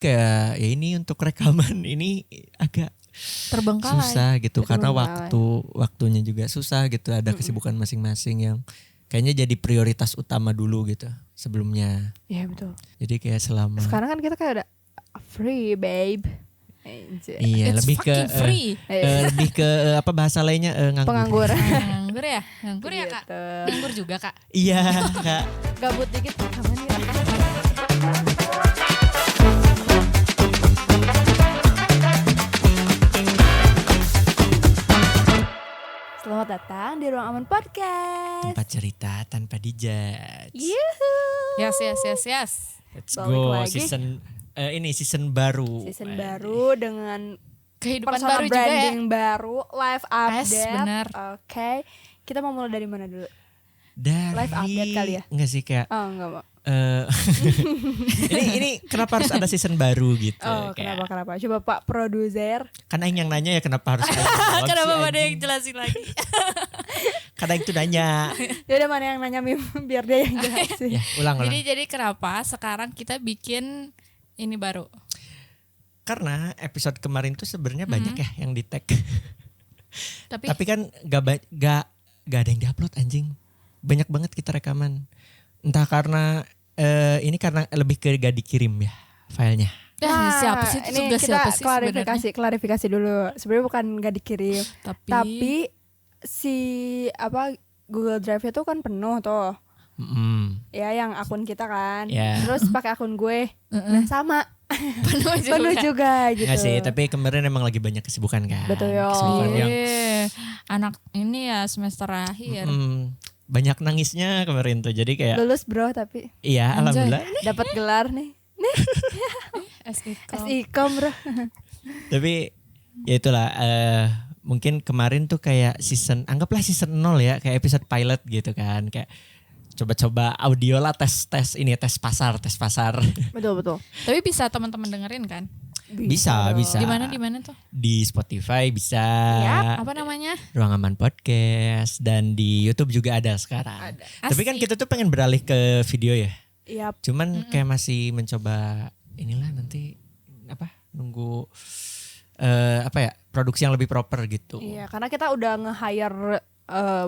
kayak ya ini untuk rekaman ini agak Terbengkalai. susah gitu karena Terbengkalai. waktunya juga susah gitu, ada kesibukan masing-masing yang kayaknya jadi prioritas utama dulu gitu sebelumnya. Iya betul. Jadi kayak selama Sekarang kan kita kayak udah free babe. Anjay. iya It's lebih ke fucking free. lebih ke apa bahasa lainnya nganggur. Pengangguran. Nganggur ya? Nganggur ya kak? Gitu. Nganggur juga kak? Iya Kak. Gabut dikit kapan ya? Selamat datang di Ruang Aman Podcast. Tempat cerita tanpa dijudge. Yuhu. Yes. Let's Balik go lagi. season baru. Season baru dengan Kehidupan personal baru juga ya. branding baru, live update. benar. Oke. Kita mau mulai dari mana dulu? Dari Live update kali ya? Enggak sih kayak Oh, enggak mau. ini kenapa harus ada season baru gitu? Oh, Kayak, kenapa? Coba Pak produser. kan Aing yang nanya ya kenapa harus ada jawab Kenapa sih, ada yang anjing? jelasin lagi? Kan Aing tuh nanya. Ya udah mana yang nanya Mim biar dia yang jelasin. Ya, ulang. Jadi kenapa sekarang kita bikin ini baru? Karena episode kemarin tuh sebenarnya banyak ya yang di tag. Tapi Tapi kan gak ada yang diupload anjing. Banyak banget kita rekaman. Entah karena ini karena lebih ke gak dikirim ya filenya. siapa sih itu ini tugas kita siapa sih sebenarnya? klarifikasi dulu. Sebenarnya bukan nggak dikirim, tapi si Google Drive itu kan penuh tuh. Ya yang akun kita kan. Ya. Terus pakai akun gue. Nah, sama. penuh Penuh juga gitu. Enggak sih, tapi kemarin emang lagi banyak kesibukan kan. Betul, yo. Kesibukan yang Anak ini ya semester akhir. banyak nangisnya kemarin tuh. Jadi kayak Lulus bro tapi iya Anjay. alhamdulillah. dapat gelar nih. SIKOM. SIKOM bro. Tapi ya itulah mungkin kemarin tuh kayak anggaplah season 0 ya, kayak episode pilot gitu kan, kayak coba-coba audio lah, tes pasar. Betul. Tapi bisa teman-teman dengerin kan? Bisa. Di mana tuh? Di Spotify bisa. Apa namanya? Ruang Aman Podcast, dan di YouTube juga ada sekarang. Tapi kan Asik. kita tuh pengen beralih ke video ya. Yap. Cuman kayak masih mencoba inilah nanti nunggu produksi yang lebih proper gitu. Iya, karena kita udah nge-hire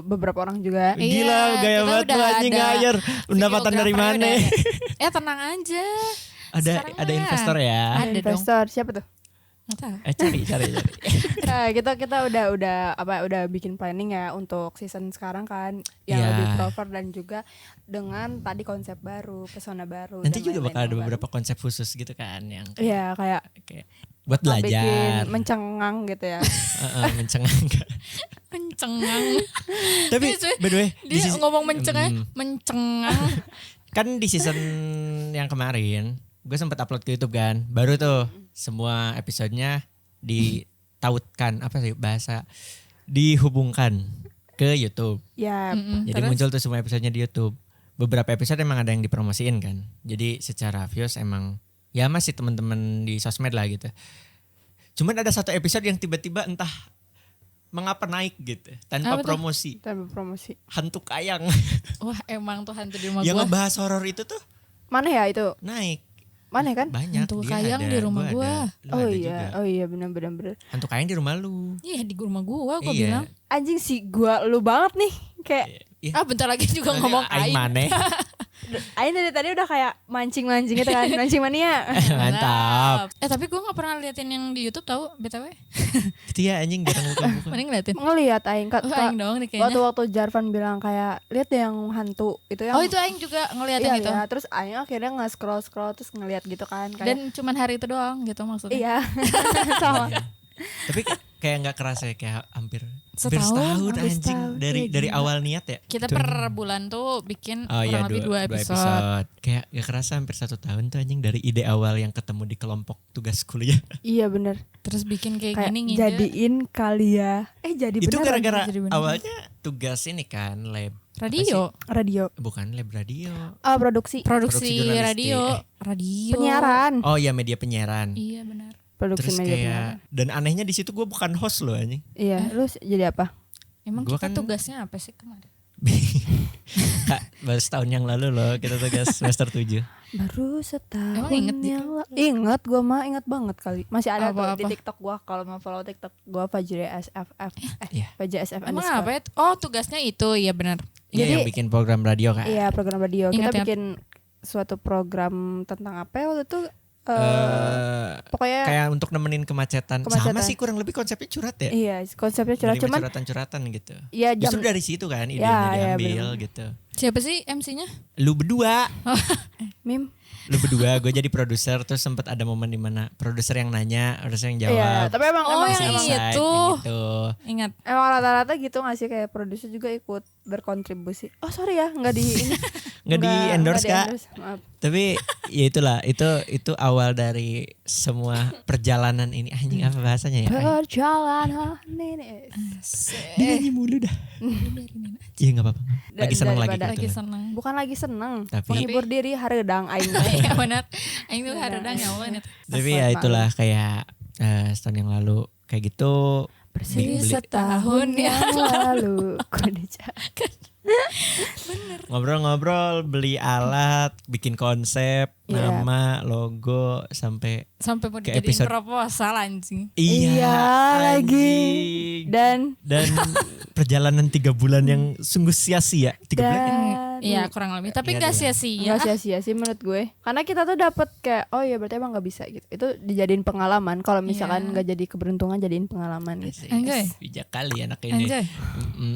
beberapa orang juga. Iya, Gila gaya kita banget udah lu anjing ada ngajar. Pendapatan dari videografernya mana? udah ada. Tenang aja. Sekarang Ada mah investor ya. Ada dong. Investor siapa tuh? Nggak tahu. Cari. Kita udah bikin planning ya untuk season sekarang kan yang Iya. lebih proper dan juga dengan tadi konsep baru, pesona baru. Nanti dan juga lain-lain bakal ada yang beberapa konsep khusus gitu kan yang baru. Iya kayak kayak buat bikin belajar. mencengang gitu ya. Mencengang. Mencengang. Tapi by the way, di Dia season- ngomong mencengang. kan di season yang kemarin gue sempat upload ke YouTube kan. Baru tuh semua episodenya ditautkan dihubungkan ke YouTube. Ya, Jadi muncul tuh semua episodenya di YouTube. Beberapa episode emang ada yang dipromosiin kan. Jadi secara views emang ya masih teman-teman di sosmed lah gitu. Cuman ada satu episode yang tiba-tiba entah mengapa naik gitu tanpa Apa tuh? promosi. tanpa promosi. Hantu Kayang Wah emang tuh hantu di rumah yang gua. ngebahas horor itu tuh Mana ya itu? naik. Mana kan? Banyak. Hantu dia Kayang ada, di rumah gua. Lu Oh ada iya, juga. oh iya benar. Hantu Kayang di rumah lu. Iya di rumah gua Iya. bilang. Anjing sih gua lu banget nih. Kayak Iya. Bentar lagi juga Nanti ngomong aing aing. maneh. Ain dari tadi udah kayak mancing-mancing gitu kan, mancing mania. Mantap. Tapi gue gak pernah liatin yang di YouTube tahu BTW. Itu ya anjing jarang buka-buka. Mending ngeliatin. Ngelihat Aing Aing doang nih kayaknya. waktu Jarvan bilang kayak lihat deh yang hantu itu yang Itu Aing juga ngeliatin iya, gitu. iya. Terus Aing akhirnya nge-scroll terus ngelihat gitu kan kayak Dan cuman hari itu doang gitu maksudnya. iya sama Tapi kayak nggak kerasa ya, kayak hampir Setahun, setahun hampir anjing setahun. dari Iya, gila. awal niat ya. Kita Tuh. per bulan tuh bikin Oh iya, kurang lebih 2 episode. Kayak gak kerasa hampir 1 tahun tuh anjing dari ide awal yang ketemu di kelompok tugas kuliah. iya bener Terus bikin kayak kayak gini ngide. jadiin kali ya jadi Itu beneran gara-gara jadi beneran. awalnya tugas ini kan lab. Radio. radio Bukan lab radio. produksi Produksi Produksi jurnalistik. radio. penyiaran Oh iya, media penyiaran. Iya benar. produksi Terus media kayak penyiaran. dan anehnya di situ gue bukan host loh anjing. Iya lu jadi apa Emang Gua kita kan- tugasnya apa sih kemarin? Kak, baru setahun yang lalu loh kita tugas semester 7. Baru setahun Emang inget yang inget gue mah inget banget kali. Masih ada tuh Apa-apa? di TikTok gue, kalau mau follow TikTok gue Fajri SFF. Iya. Fajri SFF Emang underscore. apa ya? Oh tugasnya itu, ya benar. Iya, Jadi- yang bikin program radio kan. Iya, program radio. Kita Ingat-ingat. bikin suatu program tentang apa ya waktu itu? Pokoknya Kayak untuk nemenin kemacetan. Sama Kemacetan. sih kurang lebih konsepnya curhat ya. iya, konsepnya curhat, Menerima cuman curhatan-curhatan gitu. ya jam Justru dari situ kan idenya Ya, ya, diambil bener. gitu. Siapa sih MC-nya? Lu berdua, meme. lu berdua, gue jadi produser, terus sempat ada momen dimana produser yang nanya, produser yang Iya, jawab. tapi emang Oh, emang, yang emang, iya. Insight, itu. kayak gitu. Ingat. emang rata-rata gitu nggak sih, kayak produser juga ikut berkontribusi. Oh sorry ya, nggak di ini. Nggak di endorse, Kak. Maaf. Tapi ya itulah, itu awal dari semua perjalanan ini. Anjing apa bahasanya ya? Perjalanan ini. Nyanyi mulu dah. Iya nggak apa-apa. Lagi seneng lagi Daripada- Lagi gitu. senang. Bukan lagi seneng, Tapi- menghibur diri hareudang aing. Iya benar. Aing tuh hareudang nyawa nih. Tapi ya itulah kayak setahun yang lalu kayak gitu. Bersih beli- setahun yang lalu. Kok dicatat? Ngobrol-ngobrol, beli alat, bikin konsep, Iya. nama, logo, sampai Sampai mau Ke dijadiin episode- proposal anjing. Iya, lagi. anjing. Dan perjalanan 3 bulan yang sungguh sia-sia. 3 bulan ya? Iya kurang lebih. Tapi Iya, nggak iya. sia-sia. nggak sia-sia sih menurut gue, karena kita tuh dapat kayak oh ya berarti emang nggak bisa gitu, itu dijadiin pengalaman. Kalau misalkan Iya. nggak jadi keberuntungan, jadiin pengalaman gitu. Anjay. Bijak kali anak ini. Anjay.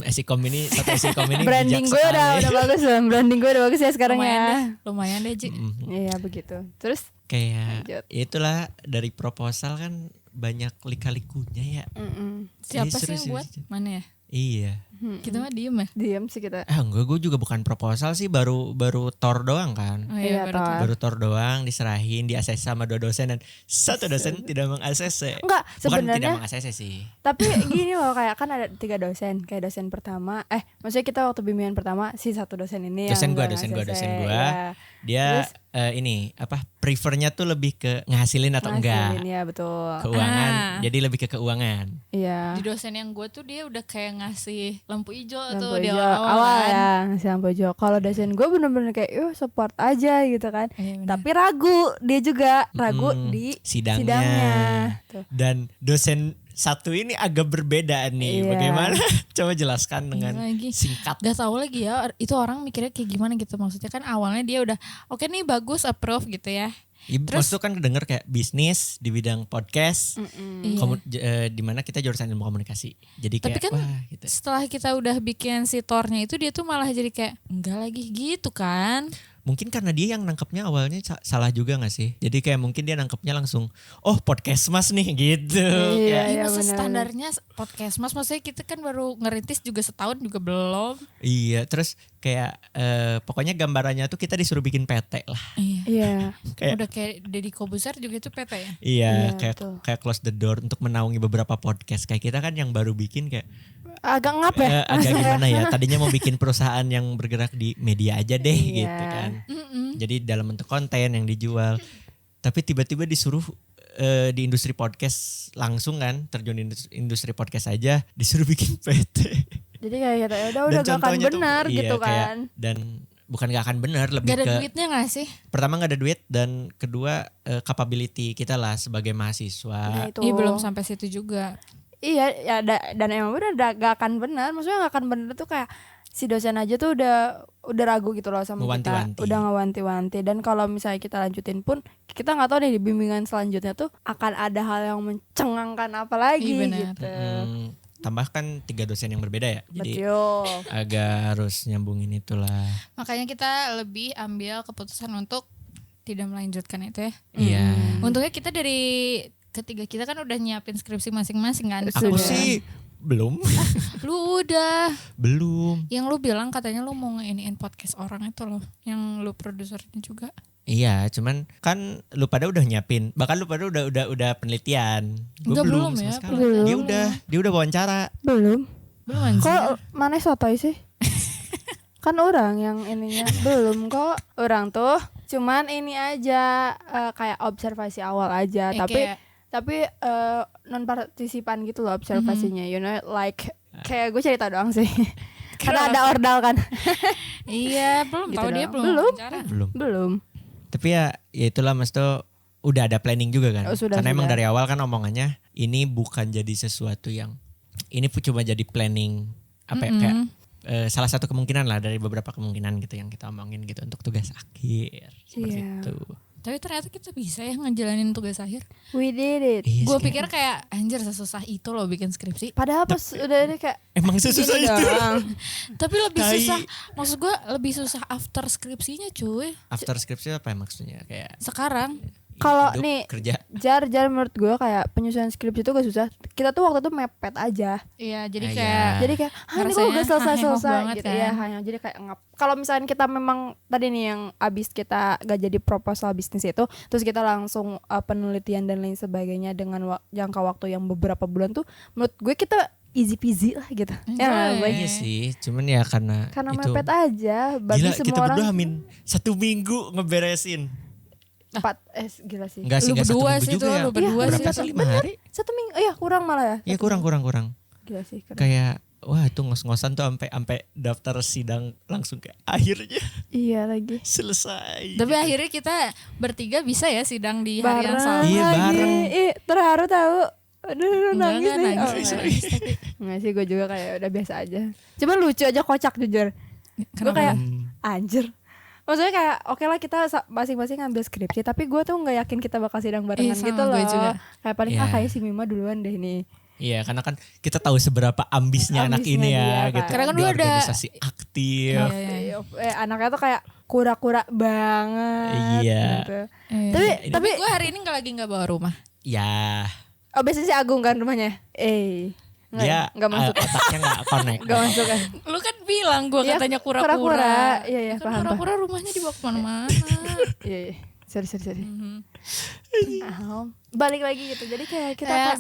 Esikom ini, satu Esikom ini Branding bijak gue sekali. udah bagus loh, branding gue udah bagus ya sekarang Lumayan ya. deh. Lumayan deh Ji. Iya begitu. Terus Kayak Lanjut. itulah dari proposal kan banyak lika-likunya ya. Siapa Jadi sih yang seru buat? sih. Mana ya? Iya. Kita mah diem ya. diam sih kita. Enggak, gue juga bukan proposal sih, baru tor doang kan. Oh Iya, iya, baru Tor. tuh. Baru tor doang, diserahin, di ACC sama 2 dosen dan satu dosen tidak meng-ACC. Enggak, Bukan tidak sebenarnya meng-ACC sih. tapi gini loh, kayak kan ada 3 dosen. Kayak dosen pertama, maksudnya kita waktu bimbingan pertama si satu dosen ini Dosen yang gua, nggak dosen gua, nge-CC. dosen gua. Iya, Dia ini apa? Prefernya tuh lebih ke ngasilin atau ngasilin, enggak. ya betul. Keuangan. Ah. Jadi lebih ke keuangan. Iya. Di dosen yang gue tuh dia udah kayak ngasih lampu hijau tuh Lampu di hijau awal kan. ya, ngasih lampu hijau. Kalau dosen gue bener-bener kayak support aja gitu kan. Iya, bener. Tapi ragu, dia juga ragu di Sidangnya. Tuh. Dan dosen satu ini agak berbeda nih. Iya. Bagaimana? Coba jelaskan dengan Iya lagi. singkat. Gak tahu lagi ya itu orang mikirnya kayak gimana gitu. Maksudnya kan awalnya dia udah oke nih bagus approve gitu ya. Ya, Terus- maksudnya kan kedenger kayak bisnis di bidang podcast. Iya. Dimana kita jurusan ilmu komunikasi. Jadi Tapi kayak kan wah gitu. setelah kita udah bikin si tornya itu dia tuh malah jadi kayak enggak lagi gitu kan. Mungkin karena dia yang nangkepnya awalnya salah juga gak sih? Jadi kayak mungkin dia nangkepnya langsung, oh podcast mas nih gitu. Iya, Kayak, Ya, masa benar. standarnya podcast mas, maksudnya kita kan baru ngerintis juga setahun juga belum. iya, terus kayak pokoknya gambarannya tuh kita disuruh bikin PT lah. Iya. Iya. Kayak Udah kayak Deddy Kobuser juga itu PT ya. iya, Iya, kayak betul. kayak close the door untuk menaungi beberapa podcast. Kayak kita kan yang baru bikin kayak Agak ngap ya. agak gimana ya? Tadinya mau bikin perusahaan yang bergerak di media aja deh Iya. gitu kan. Mm-mm. Jadi dalam bentuk konten yang dijual. Tapi tiba-tiba disuruh di industri podcast langsung kan, terjun di industri podcast aja disuruh bikin PT. Jadi kayak kita udah Dan gak akan contohnya tuh, benar iya, gitu kayak- kan. Dan bukan gak akan benar, lebih Gak ada ke duitnya gak sih? pertama gak ada duit dan kedua capability kita lah sebagai mahasiswa. Nah, itu. Iya belum sampai situ juga. Iya, ya dan emang bener gak akan benar. Maksudnya gak akan benar tuh kayak si dosen aja tuh udah ragu gitu loh sama Ngewanti-wanti. kita. Udah ngewanti-wanti. Dan kalau misalnya kita lanjutin pun kita nggak tahu deh di bimbingan selanjutnya tuh akan ada hal yang mencengangkan apa lagi Iya, benar. gitu. Tambahkan 3 dosen yang berbeda ya. Jadi Betul. agak harus nyambungin itulah. Makanya kita lebih ambil keputusan untuk tidak melanjutkan itu ya. Iya. Untungnya kita dari ketiga kita kan udah nyiapin skripsi masing-masing kan. Aku Sudah. sih belum. Lu udah. Belum. Yang lu bilang katanya lu mau nge-iniin podcast orang itu loh. Yang lu produsernya juga. Iya, cuman kan lu pada udah nyiapin. Bahkan lu pada udah penelitian. Gua Enggak, belum sama ya, sekali. belum. Dia udah wawancara. Belum. Belum anjir. Kok mana sotoy sih? Kan orang yang ininya belum kok. Orang tuh cuman ini aja kayak observasi awal aja. Tapi non partisipan gitu loh observasinya. You know like kayak gue cerita doang sih. Karena ada ordal kan. Iya, belum Gitu tahu dia dong. belum Belum. wawancara. Belum. Tapi ya itulah Mas tuh udah ada planning juga kan. Oh, sudah, Karena emang sudah. dari awal kan omongannya ini bukan jadi sesuatu yang ini cuma jadi planning apa ya, kayak salah satu kemungkinan lah dari beberapa kemungkinan gitu yang kita omongin gitu untuk tugas akhir seperti Iya. itu. Tapi ternyata kita bisa ya ngejalanin tugas akhir. We did it. Iya Gue sih, pikir kayak anjir sesusah itu loh bikin skripsi. Padahal pas udah ini kayak emang sesusah gini itu. doang. Tapi lebih Tai. susah. Maksud gue lebih susah after skripsinya cuy. After skripsi apa ya maksudnya kayak Sekarang. Kalau hidup, nih kerja. jar menurut gue kayak penyusunan skripsi itu gak susah. Kita tuh waktu itu mepet aja. Iya jadi Ah, kayak. iya. Jadi kayak ini kok Rasanya gak selesai haheh banget gitu kan. ya. Hanya jadi kayak ngap. Kalau misalnya kita memang tadi nih yang abis kita gak jadi proposal bisnis itu, terus kita langsung penelitian dan lain sebagainya dengan jangka waktu yang beberapa bulan tuh, menurut gue kita easy peasy lah gitu. Ya nggak, Enjoy. Boy? Iya sih, cuman ya karena itu Karena mepet aja. Bagi gila semua kita orang berdua amin 1 minggu ngeberesin. gila sih. Enggak sih, Lu enggak 1 berdua minggu sih juga tuh, ya. lu berdua Iya, sih. Berapa sih 5 hari? 1 minggu, iya kurang malah ya. Iya kurang. Gila sih. Keren. Kayak wah itu ngos-ngosan tuh sampai daftar sidang langsung kayak akhirnya Iya lagi. selesai. Tapi akhirnya kita bertiga bisa ya sidang di hari yang Bareng sama. Iya, lagi. bareng. Ih, terharu tahu. Aduh, nangis Enggak, nih. nangis. Oh, enggak sih, gue juga kayak udah biasa aja. Cuma lucu aja, kocak jujur. Gue Kenapa? kayak anjir. Maksudnya kayak oke lah kita masing-masing ngambil skripsi, tapi gue tuh nggak yakin kita bakal sidang barengan Iya, sama gitu loh. gue juga. Kayak paling Iya. kayak si Mima duluan deh nih. Iya karena kan kita tahu seberapa ambisnya anak Ambisnya ini dia, ya kan. gitu. Karena kan Di lu ada- organisasi aktif. Iya. Anaknya tuh kayak kura-kura banget. Iya. Gitu. Iya. Tapi gue hari ini lagi nggak bawa rumah. Ya oh biasanya si Agung kan rumahnya. Nggak masuk. otaknya nggak connect. Nggak masuk kan. Lu kan bilang gue Iya, katanya kura-kura. kura-kura. Iya, Kan paham. kura-kura rumahnya dibawa kemana-mana. Iya. Sorry. Mhm. Balik lagi gitu. Jadi kayak kita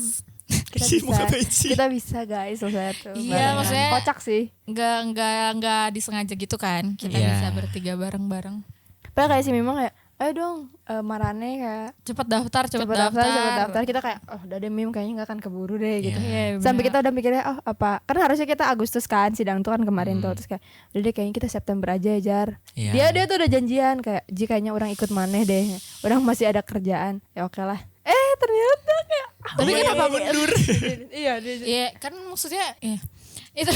Eh, kita Si bisa, muka benci. kita bisa guys selesai tuh. Iya, barengan. maksudnya- kocak sih. nggak disengaja gitu kan. Kita Iya. bisa bertiga bareng-bareng. Padahal kayak si Mimang kayak ayo dong Marane kayak Cepet daftar. cepet daftar. Kita kayak oh udah deh Mim kayaknya nggak akan keburu deh gitu. Iya, Sampai bener. kita udah mikirnya oh apa kan harusnya kita Agustus kan sidang tuh kan kemarin tuh terus kayak udah deh kayaknya kita September aja ya Jar. Iya. Dia tuh udah janjian kayak jikanya orang ikut maneh deh. Orang masih ada kerjaan. Ya oke lah. Ternyata kayak Tapi Iya, kenapa mundur? iya Iya kan maksudnya itu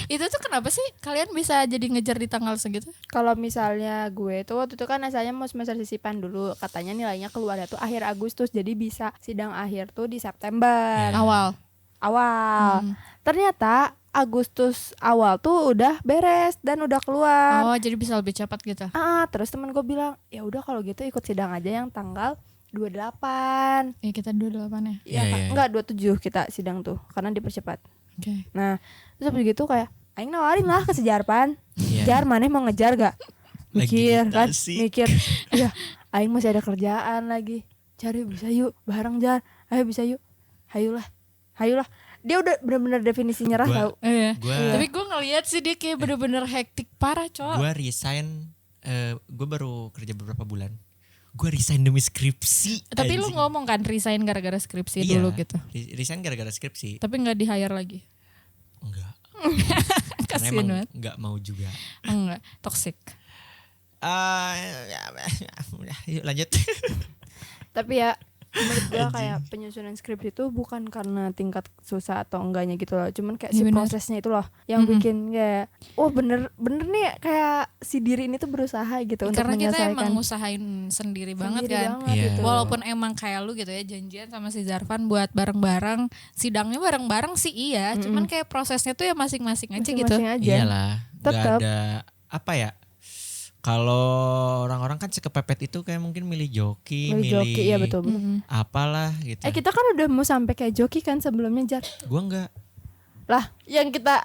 itu tuh kenapa sih kalian bisa jadi ngejar di tanggal segitu? kalau misalnya gue tuh waktu itu kan asalnya mau semester sisipan dulu katanya nilainya keluarnya tuh akhir Agustus jadi bisa sidang akhir tuh di September Awal. awal. Ternyata Agustus awal tuh udah beres dan udah keluar. Oh jadi bisa lebih cepat gitu. Terus temen gue bilang ya udah kalau gitu ikut sidang aja yang tanggal 28. Ya kita 28 ya. Iya, Kan? iya. Enggak 27 kita sidang tuh karena dipercepat. Oke. Nah terus habis gitu kayak aing nawarin lah ke sejarpan. Iya. Jar maneh mau ngejar gak? Lagi Mikir kan, agitasi. mikir. Ya, aing masih ada kerjaan lagi. Cari bisa yuk, bareng Jar. Ayo bisa yuk. Hayulah. Dia udah benar-benar definisi nyerah Gua- tau. Iya. Gua- Tapi gue ngeliat sih dia kayak bener-bener hektik parah cowok. Gue resign, gue baru kerja beberapa bulan. Gue resign demi skripsi. Tapi lu anjing. ngomong kan resign gara-gara skripsi Iya, dulu gitu. Resign gara-gara skripsi. Tapi nggak di hire lagi. Enggak. Karena Kasian emang banget. enggak mau juga. Enggak, toxic. Yuk lanjut. Tapi ya menurut gue kayak penyusunan skrip itu bukan karena tingkat susah atau enggaknya gitu loh, cuman kayak Iya, si bener. prosesnya itu loh yang bikin kayak oh bener nih kayak si diri ini tuh berusaha gitu untuk Karena kita menyelesaikan emang ngusahain sendiri banget sendiri kan. banget Iya. gitu. Walaupun emang kayak lu gitu ya janjian sama si Zarvan buat bareng-bareng, sidangnya bareng-bareng sih iya, cuman kayak prosesnya tuh ya masing-masing aja gitu. masing-masing aja. Iyalah. Nggak Tetep. ada apa ya. Kalau orang-orang kan sekepepet itu kayak mungkin milih joki, Milih joki, iya betul. apalah gitu. Kita kan udah mau sampai kayak joki kan sebelumnya Jar. Gua enggak. Lah, yang kita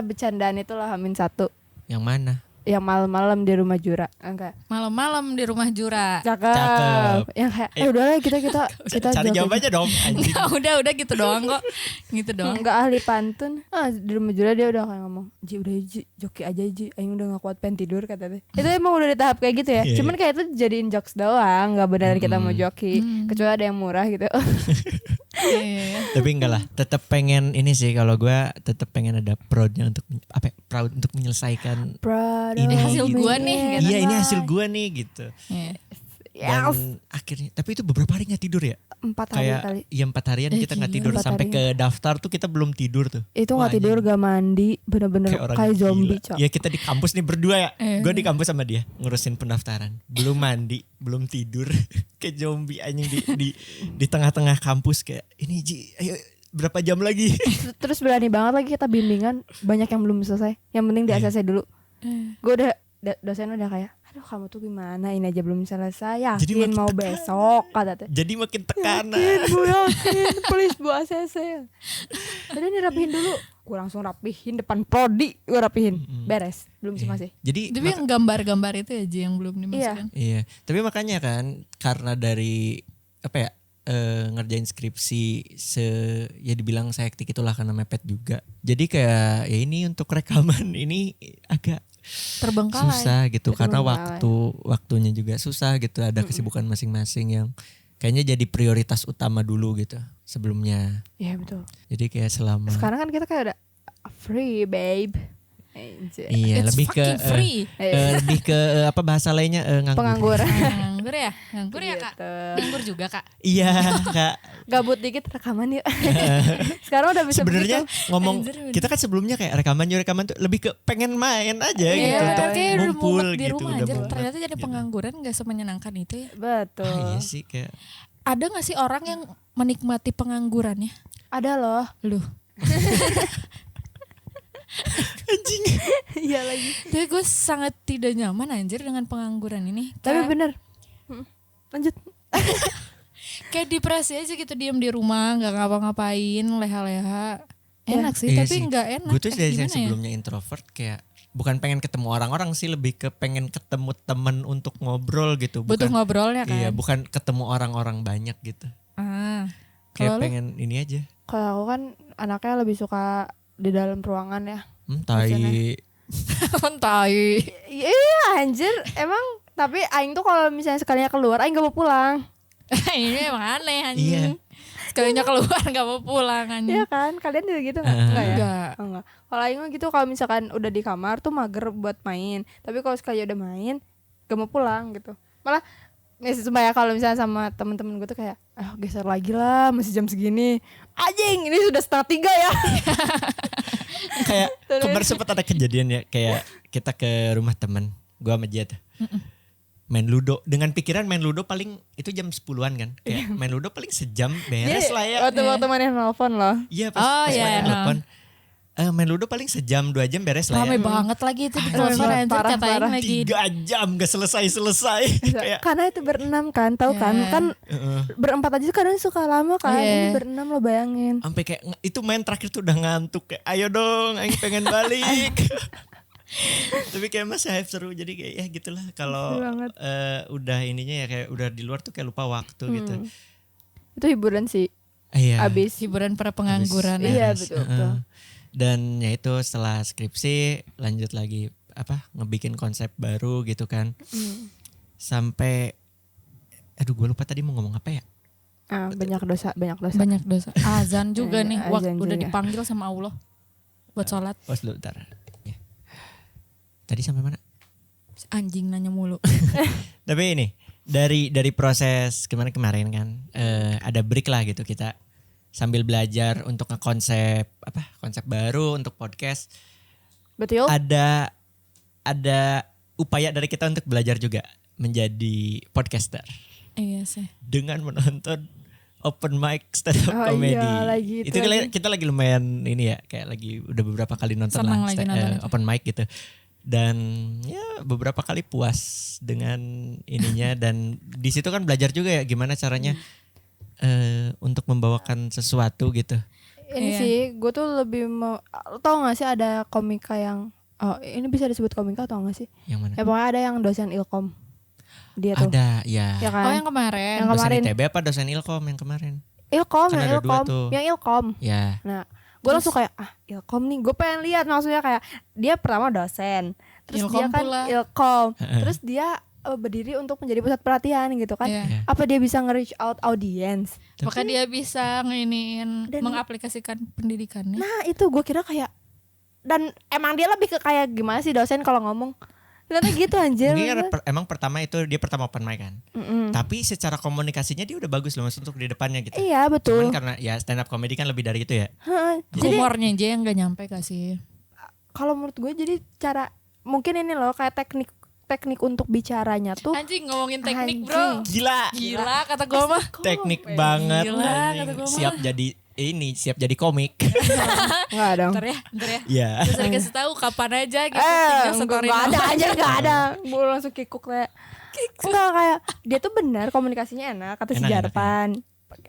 bercandaan itu lah Hamin 1. Yang mana? yang malam-malam di rumah Jura. Enggak. Malam-malam di rumah Jura. Cakep. Yang kayak udahlah kita Cari joget. jawabannya dong. Anjing. Nggak, udah gitu doang kok. Gitu doang. Enggak ahli pantun. Di rumah Jura dia udah kayak ngomong, "Ji udah Ji, joki aja Ji. Aing udah enggak kuat pengen tidur," katanya. Itu emang udah di tahap kayak gitu ya. Iya, Cuman kayak itu jadiin jokes doang, enggak beneran kita mau joki. Kecuali ada yang murah gitu. Iya. Tapi enggak lah, tetap pengen ini sih kalau gue tetap pengen ada proudnya untuk apa? Proud untuk menyelesaikan. Proud Ini of hasil me. gua nih, gitu. Iya ini hasil gue nih gitu. Iya. Yes. Dan akhirnya, tapi itu beberapa hari nggak tidur ya? 4 hari Kayak kali. ya 4 harian kita nggak gila, tidur 4 sampai hari. ke daftar tuh kita belum tidur tuh. Itu Wah, nggak tidur, anjing. gak mandi, bener-bener Kayak orang kayak zombie, gila. Cok. Ya kita di kampus nih berdua ya. Eh. Gue di kampus sama dia ngurusin pendaftaran. Belum mandi, belum tidur. Kayak zombie anjing di tengah-tengah kampus kayak ini Ji, ayo berapa jam lagi? Terus berani banget lagi kita bimbingan, banyak yang belum selesai. Yang penting di ACC dulu. Gue udah dosen udah kayak, aduh kamu tuh gimana, ini aja belum selesai, Jadi yakin makin mau tekanan. besok kata teh. Jadi makin tekanan. Yakin, please bu ACC. Jadi dirapihin dulu. Gue langsung rapihin depan prodi, gue rapihin, beres, belum sih masih. Jadi Tapi yang gambar-gambar itu aja yang belum dimasukkan. iya, tapi makanya kan karena dari apa ya ngerjain skripsi ya dibilang sehektik itulah karena mepet juga. Jadi kayak ya ini untuk rekaman ini agak Terbengkalai. susah gitu karena Terbengkalai. waktunya juga susah gitu. Ada kesibukan masing-masing yang kayaknya jadi prioritas utama dulu gitu sebelumnya. Iya betul. Jadi kayak selama Sekarang kan kita kayak udah free babe. Anjay. iya It's lebih ke fucking free. lebih ke apa bahasa lainnya nganggur. Pengangguran. Nganggur ya? Nganggur ya kak? Gitu. Nganggur juga kak? Iya Kak. Gabut dikit rekaman yuk. Sekarang udah bisa Sebenarnya begitu. ngomong Anjir, bener. kita kan sebelumnya kayak rekaman tuh lebih ke pengen main aja gitu Iya, untuk kayak udah ngumpul mumet di gitu rumah udah aja. mumet Ternyata jadi gitu. pengangguran gak semenyenangkan itu ya. Betul. Iya sih kayak Ada gak sih orang yang menikmati penganggurannya? Ada loh. Lu. anjing. Iya lagi. Tapi gue sangat tidak nyaman anjir dengan pengangguran ini. Tapi Kayak- bener. Lanjut. kayak depresi aja gitu, diem di rumah nggak ngapa-ngapain, leha-leha. Ya. Enak sih Iya tapi sih. nggak enak. Gue tuh dari yang gimana ya? sebelumnya introvert kayak bukan pengen ketemu orang-orang sih, lebih ke pengen ketemu temen untuk ngobrol gitu. Butuh Bukan ngobrolnya kan. iya, bukan ketemu orang-orang banyak gitu. Ah. Kayak Kalau lu? pengen ini aja. Kalau aku kan anaknya lebih suka di dalam ruangan ya. Tai. Tai. Iya anjir. Emang tapi aing tuh kalau misalnya sekalinya keluar aing gak mau pulang. Ini emang aneh anjing. Iya. Sekalinya keluar gak mau pulang anjing. Iya kan? Kalian juga gitu enggak? Enggak ya? Enggak. Oh, enggak. Kalau aing mah gitu, kalau misalkan udah di kamar tuh mager buat main. Tapi kalau sekali udah main gak mau pulang gitu. Malah supaya kalau misalnya sama temen-temen gue tuh kayak, geser lagi lah, masih jam segini. Anjing, ini sudah 2:30 ya. Kayak kemarin sempat ada kejadian ya, kayak kita ke rumah teman, gua sama dia tuh. Main ludo, dengan pikiran main ludo paling itu jam 10-an kan. Kayak main ludo paling sejam beres lah ya. Waktu mana nelfon loh. Iya pas, Oh, pas iya, main iya. telepon. Main ludo paling sejam 2 jam beres lah Rame ya. banget lagi itu di Rame telepon banget, anjir, parah, katain parah. lagi. 3 jam gak selesai-selesai. Kayak Karena itu berenam kan, tahu kan? Iya. Kan berempat aja kadang suka lama kan. Iya. Ini berenam lo bayangin. sampai kayak itu main terakhir tuh udah ngantuk kayak ayo dong aing pengen balik. Tapi kayak masih hype seru, jadi kayak ya gitulah kalau Seru banget. udah ininya ya kayak udah di luar tuh kayak lupa waktu gitu. Itu hiburan sih. Iya. Abis. Hiburan para pengangguran ya. Iya, Beres. betul, betul. Dan ya itu setelah skripsi lanjut lagi apa ngebikin konsep baru gitu kan. Sampai aduh gue lupa tadi mau ngomong apa ya. Banyak dosa. Banyak dosa. Azan juga nih, Azan waktu udah juga. dipanggil sama Allah buat sholat. Pause dulu bentar. Ya. Tadi sampai mana? Anjing nanya mulu. Tapi ini dari proses kemarin kan ada break lah gitu, kita sambil belajar untuk ngekonsep konsep baru untuk podcast. Betul. Ada upaya dari kita untuk belajar juga menjadi podcaster Iya sih. dengan menonton open mic stand up Oh comedy. iya, lagi itu Itu lagi. kita lagi lumayan ini ya, kayak lagi udah beberapa kali nonton Senang lah lagi nonton itu. open mic gitu. Dan ya beberapa kali puas dengan ininya dan di situ kan belajar juga ya gimana caranya untuk membawakan sesuatu gitu. Ini Iya. sih gue tuh lebih mau, tau gak sih ada komika yang Oh, ini bisa disebut komika atau enggak sih? Yang mana? Ya pokoknya ada yang dosen Ilkom. Dia tuh. Ada, ya. Ya kan? Oh yang kemarin. Yang Dosen kemarin. ITB apa dosen Ilkom yang kemarin? Ilkom, Kan yang ada dua Ilkom, tuh. yang Ilkom. Ya. Nah, gue langsung kayak Ilkom nih, gue pengen lihat maksudnya kayak dia pertama dosen, terus Ilkom dia kan pula. Ilkom, terus dia berdiri untuk menjadi pusat perhatian gitu kan. Iya. Apa dia bisa nge-reach out audience? Maka dia bisa nginiin Dan- mengaplikasikan pendidikannya. Nah itu gue kira kayak, dan emang dia lebih ke kayak gimana sih dosen kalau ngomong, ternyata gitu anjir. Mungkin karena maksudnya. emang pertama itu dia pertama open mic kan. Mm-mm. Tapi secara komunikasinya dia udah bagus loh Mas untuk di depannya gitu. Iya betul. Cuman karena ya stand up comedy kan lebih dari itu ya. Hah, jadi Humornya aja yang gak nyampe gak sih? kalau menurut gue jadi cara mungkin ini loh kayak teknik untuk bicaranya tuh. Anjing ngomongin teknik Anjing. bro. Gila. Gila kata gue mah. Teknik banget. Gila, anjing. kata gua mah. Siap jadi komik. Enggak dong. Ntar ya. Iya. Bisa dikasih tahu kapan aja gitu. Tinggal story enggak ada doang. aja enggak ada. Gue langsung kikuk kayak. Enggak kayak dia tuh benar komunikasinya enak kata si Enak, Jarvan.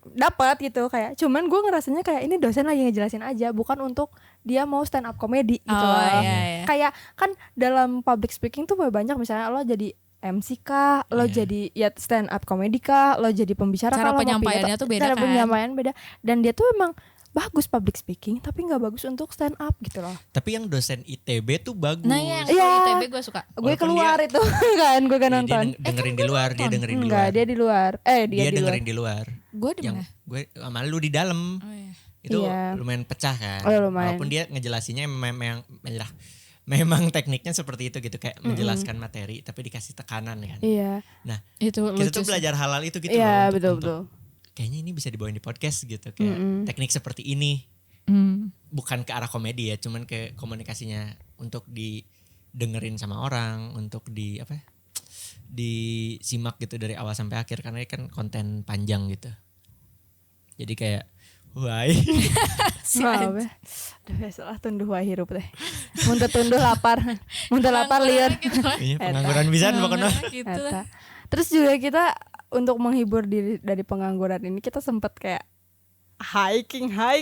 Dapat gitu kayak. Cuman gue ngerasanya kayak ini dosen lagi ngejelasin aja, bukan untuk dia mau stand up comedy gitu Oh, loh. iya. Kayak kan dalam public speaking tuh banyak misalnya lo jadi MC kah, lo Iya. jadi ya stand up comedy kah, lo jadi pembicara Cara kah, lo mau penyampaiannya pidato. tuh beda Cara kan? penyampaian beda. Dan dia tuh emang bagus public speaking tapi nggak bagus untuk stand up gitu loh. Tapi yang dosen ITB tuh bagus. Nah yang Iya. ITB gue suka. Gue Walaupun keluar dia- itu kan gue kan Dia nonton. dengerin di luar, dia dengerin di Enggak, luar. dia di luar. Dia Dia di luar. dengerin di luar. Gue di Yang mana? gue sama lu di dalam. Oh, iya. Itu Iya. lumayan pecah kan. Oh, lumayan. Walaupun dia ngejelasinnya memang tekniknya seperti itu gitu kayak menjelaskan materi tapi dikasih tekanan kan. Iya. Nah, Itu kita lucu tuh sih. belajar hal-hal itu gitu Iya, loh. betul Untuk betul. kayaknya ini bisa dibawain di podcast gitu kayak teknik seperti ini. Bukan ke arah komedi ya, cuman ke komunikasinya untuk didengerin sama orang, untuk disimak gitu dari awal sampai akhir karena ini kan konten panjang gitu. Jadi kayak why Wah, be. Aduh, biasalah tunduh wae hirup teh. Muntah tunduh lapar. Muntah lapar liar. Gitu. iya, pengangguran bisa pokoknya. Gitu Eta. lah. Terus juga kita untuk menghibur diri dari pengangguran ini kita sempet kayak hiking. Oh,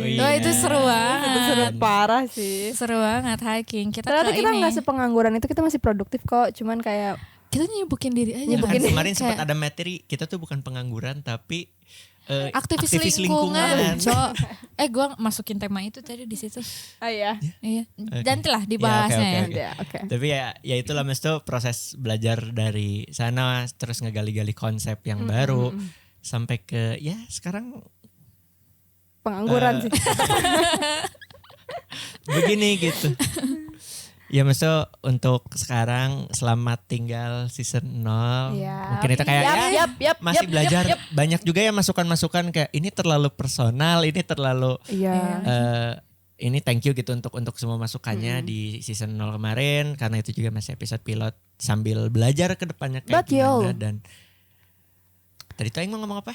Oh iya. itu seru banget. Itu seru parah sih. Seru banget hiking. Kita Ternyata ke kita ini. nggak sepengangguran itu, kita masih produktif kok. Cuman kayak Kita nyibukin diri aja. Nyibukin Kan Mas. kemarin sempat Kayak ada materi kita tuh bukan pengangguran tapi aktivis lingkungan. Gue masukin tema itu tadi di situ. ya. Iya. Oke. Nantilah dibahasnya Ya, oke, ya. Oke. Tapi ya itulah Mas tuh proses belajar dari sana terus ngegali-gali konsep yang baru sampai ke ya sekarang Pengangguran sih. begini gitu. Ya Mas tuh untuk sekarang selamat tinggal season 0. Iya. Mungkin itu kayak Yap, masih belajar banyak juga ya masukan-masukan kayak ini terlalu personal, ini terlalu Iya. ini thank you gitu untuk semua masukannya di season 0 kemarin karena itu juga masih episode pilot sambil belajar ke depannya kayak Betul. gimana dan tadi tuh Aing mau ngomong apa?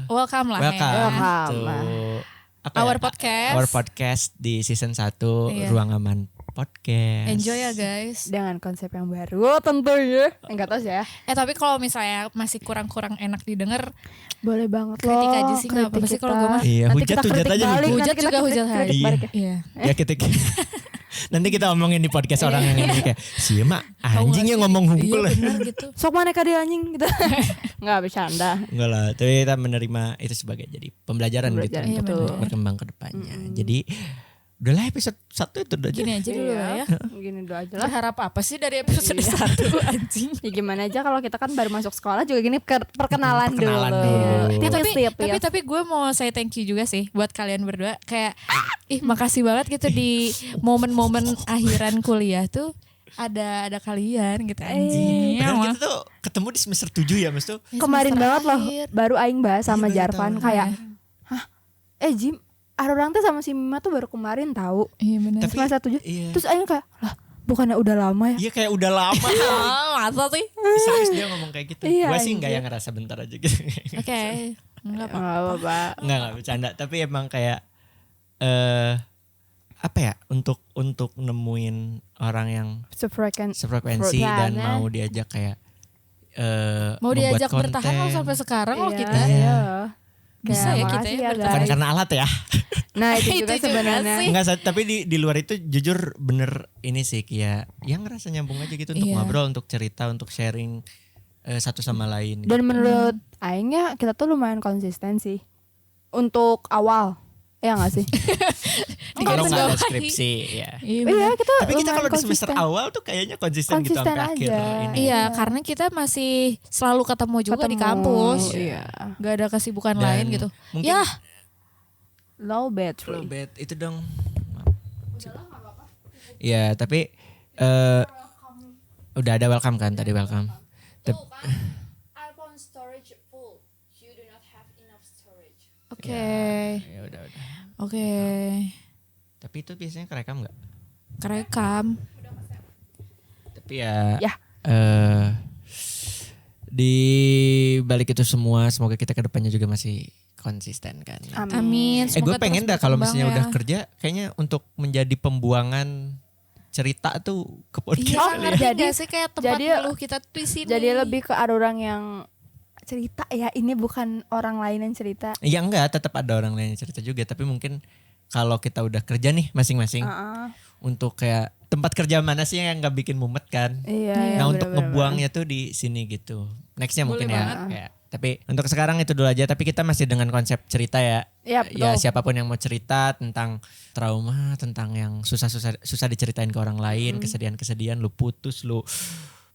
Welcome lah Welcome ya. Welcome. to Our podcast. di season 1 Iya. Ruang Aman Podcast. Enjoy ya guys. Dengan konsep yang baru tentunya. Enggak tahu sih ya. Tapi kalau misalnya masih kurang-kurang enak didengar, Boleh banget loh. Kritik aja sih, nggak apa-apa sih kalau gue mah. Iya, Nanti hujat kita kritik aja balik, hujat. Hujat nanti kita juga hujat kritik hari. balik ya. Iya. Ya kita nanti kita omongin di podcast orang yang ini kayak sih mak anjing yang ngomong Iya hunkul. benar gitu. Sok mana dia anjing gitu. Enggak bercanda. Enggak lah, tapi kita menerima itu sebagai jadi pembelajaran, Pembelajaran, gitu iya, untuk benar. berkembang ke depannya. Jadi udahlah episode 1 itu udah aja. Gini aja dulu lah ya. Gini dulu aja lah. Berharap apa sih dari episode 1 anjing? Ya gimana aja kalau kita kan baru masuk sekolah juga gini perkenalan, Perkenalan dulu. dulu. Tapi Tapi gue mau saya thank you juga sih buat kalian berdua. Kayak makasih banget gitu di momen-momen akhiran kuliah tuh ada kalian gitu anjing. Padahal kita tuh ketemu di semester 7 ya Mas tuh. kemarin Semester banget loh akhir. baru aing bahas sama Iya, baru Jarvan tahu. kayak Jim orang tuh sama si Mima tuh baru kemarin tahu. Iya benar. Tapi- Semester 7. Iya. Terus aing kayak lah bukannya udah lama ya? Iya kayak udah lama. Masa sih? Serius dia ngomong kayak gitu. Iya, Gua sih enggak anjir. yang ngerasa bentar aja gitu. Oke. Enggak apa. Enggak apa-apa. Enggak bercanda, tapi emang kayak apa ya untuk nemuin orang yang sefrekuensi dan Frekuensi. mau diajak kayak Mau membuat diajak bertahan konten. loh sampai sekarang loh Iya, kita. iya. Bisa Kayak, ya kita makasih ya ya, bertahan. Bukan guys. karena alat ya. Nah itu juga Itu juga sebenarnya. sih. Enggak, tapi di luar itu jujur bener ini sih kayak yang ngerasa nyambung aja gitu untuk Iya. ngobrol, untuk cerita, untuk sharing satu sama lain. Dan menurut Aingnya kita tuh lumayan konsisten sih untuk awal, ya nggak sih? Kalau nggak ada Menggarisbawahi. skripsi ya. Iya, Iya kita. Tapi kita lumayan kalau di semester konsisten. awal tuh kayaknya konsisten gitu Konsisten sampai akhir aja. ini. Iya, karena kita masih selalu ketemu juga di Ketemu, kampus. Iya. Gak ada kesibukan Dan lain gitu. mungkin Ya, Low battery. low bat itu dong. Iya, tapi udah ada welcome kan tadi welcome. Tep- iPhone storage full. You do not have enough storage. oke. ya udah. Oke. Tapi itu biasanya kerekam nggak? Kerekam. Tapi ya, Ya. di balik itu semua semoga kita kedepannya juga masih konsisten kan. Amin. Gue Semoga pengen terus dah kalau berkembang misalnya ya. udah kerja kayaknya untuk menjadi pembuangan cerita tuh ke podcast. Iya, Oh, ngerti jadi- gak sih kayak tempat jadi- ngeluh kita tuh di sini. Jadi lebih ke ada orang yang cerita ya, ini bukan orang lain yang cerita. Ya enggak, tetap ada orang lain yang cerita juga, tapi mungkin kalau kita udah kerja nih masing-masing untuk kayak tempat kerja mana sih yang nggak bikin mumet kan? Iya. Nah untuk ngebuangnya tuh di sini gitu. Nextnya mungkin Boleh ya. banget. Kayak, tapi untuk sekarang itu dulu aja. Tapi kita masih dengan konsep cerita ya. Iya, Ya betul. siapapun yang mau cerita tentang trauma, tentang yang susah diceritain ke orang lain, kesedihan-kesedihan, lu putus, lu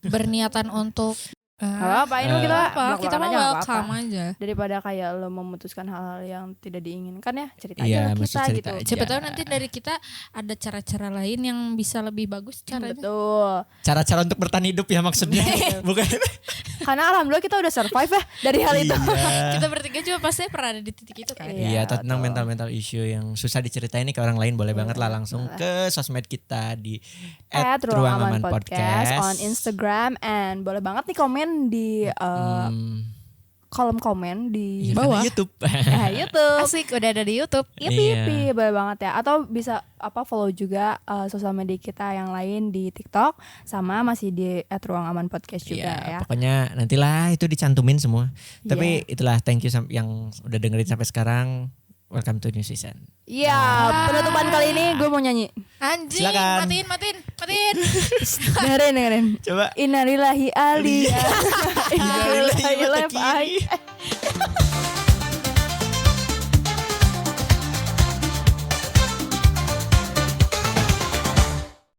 berniatan untuk Apa ini kita apa? Kita belak-belakan mah aja nggak welcome apa-apa. aja. Daripada kayak lo memutuskan hal-hal yang tidak diinginkan ya, cerita Iya, aja ke maksud kita cerita gitu. aja. Siapa tahu nanti dari kita ada cara-cara lain yang bisa lebih bagus caranya. Betul. cara-cara untuk bertahan hidup ya maksudnya. Bukan. Karena alhamdulillah kita udah survive ya dari hal itu. Iya. Kita bertiga juga pasti pernah ada di titik itu kan. Iya, Iya, tentang betul. mental issue yang susah diceritain nih ke orang lain boleh banget lah langsung ke sosmed kita di Ruang Aman Podcast on Instagram, and boleh banget nih komen di kolom komen di Iya, bawah. karena YouTube. YouTube. Asik udah ada di YouTube. Yipi, boleh banget ya. Atau bisa follow juga sosial media kita yang lain di TikTok, sama masih di @ruang aman podcast juga Iya, ya. pokoknya nantilah itu dicantumin semua. Tapi itulah thank you yang udah dengerin sampai sekarang. Welcome to new season. Iya, penutupan kali ini gue mau nyanyi. Anjing, Silakan. matiin. Dengerin. Coba. Innalillahi aliyah. Innalillahi wa Innalillahi takiri. left eye.